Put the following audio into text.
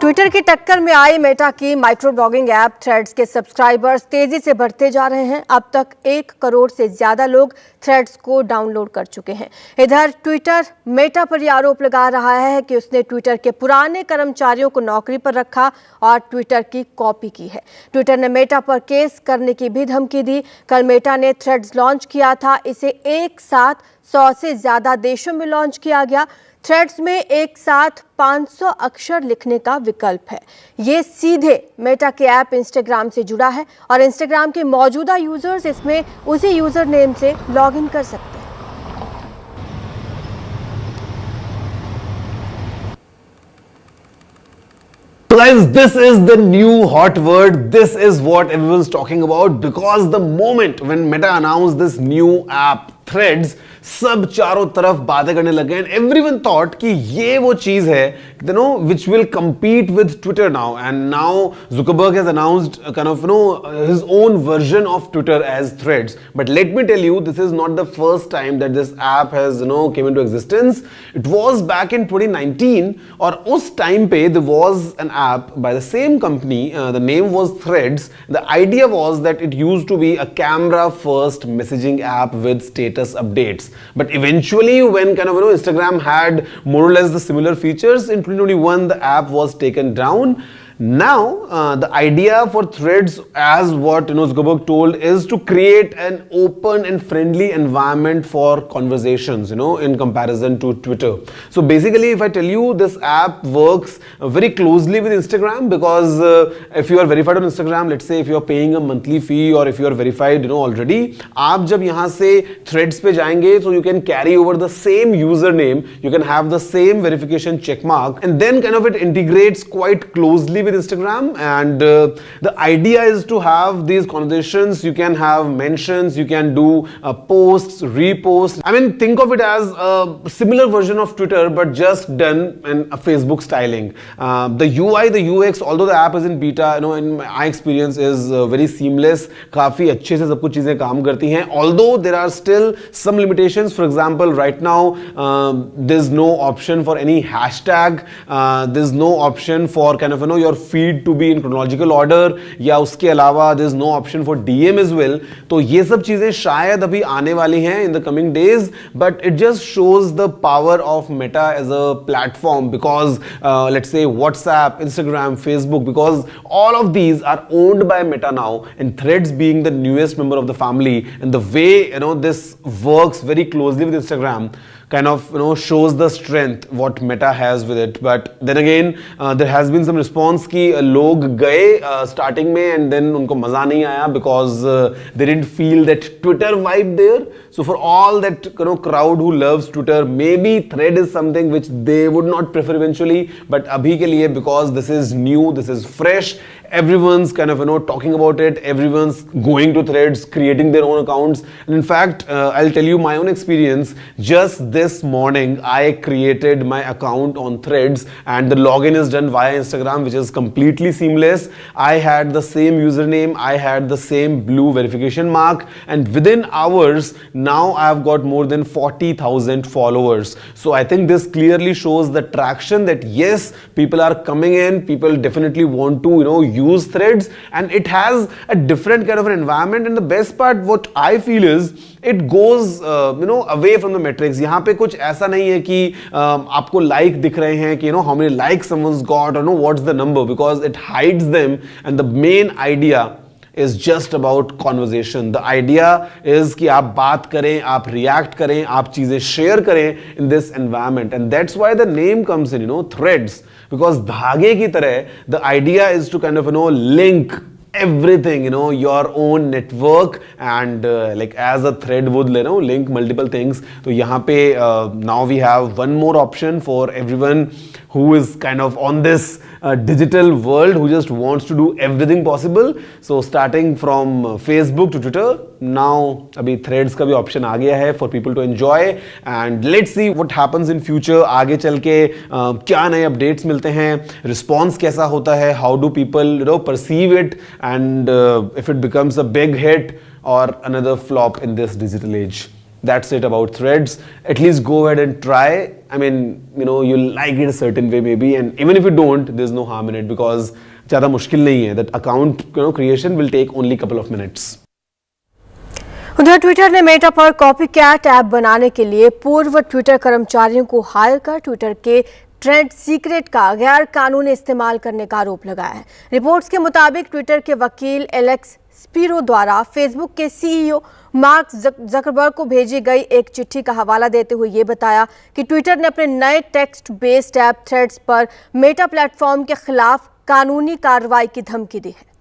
Twitter की टक्कर में आई मेटा की माइक्रो ब्लॉगिंग ऐप थ्रेड्स के सब्सक्राइबर्स तेजी से बढ़ते जा रहे हैं। अब तक 1 करोड़ से ज्यादा लोग थ्रेड्स को डाउनलोड कर चुके हैं। इधर ट्विटर मेटा पर यह आरोप लगा रहा है कि उसने ट्विटर के पुराने कर्मचारियों को नौकरी पर रखा और ट्विटर की कॉपी की है। ट्विटर ने मेटा पर केस करने की भी धमकी दी। कल मेटा ने थ्रेड्स लॉन्च किया था। इसे एक साथ 100 से ज्यादा देशों में लॉन्च किया गया। थ्रेड्स में एक साथ 500 अक्षर लिखने का विकल्प है। ये सीधे मेटा के ऐप इंस्टाग्राम से जुड़ा है और इंस्टाग्राम के मौजूदा यूजर्स इसमें उसी यूजर नेम से लॉगिन कर सकते हैं। Guys, this is the new hot word. This is what everyone's talking about because the moment when Meta announced this new app, Threads, सब चारों तरफ बातें करने लगे and everyone thought कि ये वो चीज है, you know, which will compete with Twitter now. And now Zuckerberg has announced kind of, you know, his own version of Twitter as Threads. But let me tell you, this is not the first time that this app has, you know, came into existence. It was back in 2019 और उस time पे there was an app by the same company. The name was Threads. The idea was that it used to be a camera-first messaging app with status updates. But eventually, when kind of, you know, Instagram had more or less the similar features, in 2021 the app was taken down. Now the idea for Threads, as what, you know, Zuckerberg told, is to create an open and friendly environment for conversations, you know, in comparison to Twitter. So basically, if I tell you, this app works very closely with Instagram because if you are verified on Instagram, let's say if you are paying a monthly fee or if you are verified, you know, already, आप जब यहाँ से Threads पे जाएंगे, so you can carry over the same username, you can have the same verification check mark, and then kind of it integrates quite closely with Instagram. And the idea is to have these conversations. You can have mentions, you can do posts, reposts. I mean, think of it as a similar version of Twitter but just done in a Facebook styling. The UI, the UX, although the app is in beta, you know, in my experience is very seamless. काफी अच्छे से सब कुछ चीजें काम करती हैं. Although there are still some limitations. For example, right now there's no option for any hashtag. There's no option for kind of, you know, your feed to be in chronological order, या उसके अलावा there is no option for DM as well. तो ये सब चीजें शायद अभी आने वाली हैं in the coming days, but it just shows the power of Meta as a platform because let's say WhatsApp, Instagram, Facebook, because all of these are owned by Meta now, and Threads being the newest member of the family, and the way, you know, this works very closely with Instagram kind of, you know, shows the strength what Meta has with it. But then again there has been some response कि लोग गए starting में and then उनको मजा नहीं आया because they didn't feel that Twitter vibe there. So for all that, you know, crowd who loves Twitter, maybe Thread is something which they would not prefer eventually, but अभी के लिए because this is new, this is fresh, everyone's kind of, you know, talking about it, everyone's going to Threads, creating their own accounts. And in fact, I'll tell you my own experience. Just this morning I created my account on Threads and the login is done via Instagram, which is completely seamless. I had the same username, I had the same blue verification mark, and within hours now I've got more than 40,000 followers. So I think this clearly shows the traction that yes, people are coming in, people definitely want to, you know, use Threads, and it has a different kind of an environment. And the best part what I feel is it goes you know, away from the metrics. यहाँ पे कुछ ऐसा नहीं है कि आपको like दिख रहे हैं कि, you know, how many likes someone's got or no what's the number, because it hides them. And the main idea is just about conversation. The idea is कि आप बात करें, आप react करें, आप चीजें share करें in this environment. And that's why the name comes in, you know, Threads, because धागे की तरह the idea is to kind of, you know, link everything, you know, your own network, and like as a thread would, you know, link multiple things. So यहाँ पे now we have one more option for everyone who is kind of on this digital world, who just wants to do everything possible. So starting from Facebook to Twitter, now अभी Threads का भी option आ गया है for people to enjoy. And let's see what happens in future. आगे चल के क्या नए updates मिलते हैं, response कैसा होता है, how do people, you know, perceive it, and if it becomes a big hit or another flop in this digital age. That's it about threads. At least go ahead and try. I mean, you'll like it a certain way maybe, and even if you don't, there's no harm in it because ज़्यादा मुश्किल नहीं है. That account creation will take only couple of minutes. उधर Twitter ने Meta पर copy cat app बनाने के लिए पूर्व ट्विटर कर्मचारियों को हायर कर ट्विटर के ट्रेंड सीक्रेट का गैर कानूनी इस्तेमाल करने का आरोप लगाया है. रिपोर्ट्स के मुताबिक ट्विटर के वकील एलेक्स स्पीरो द्वारा फेसबुक के सीईओ मार्क जकरबर्ग को भेजी गई एक चिट्ठी का हवाला देते हुए ये बताया कि ट्विटर ने अपने नए टेक्स्ट बेस्ड ऐप थ्रेड्स पर मेटा प्लेटफॉर्म के खिलाफ कानूनी कार्रवाई की धमकी दी है.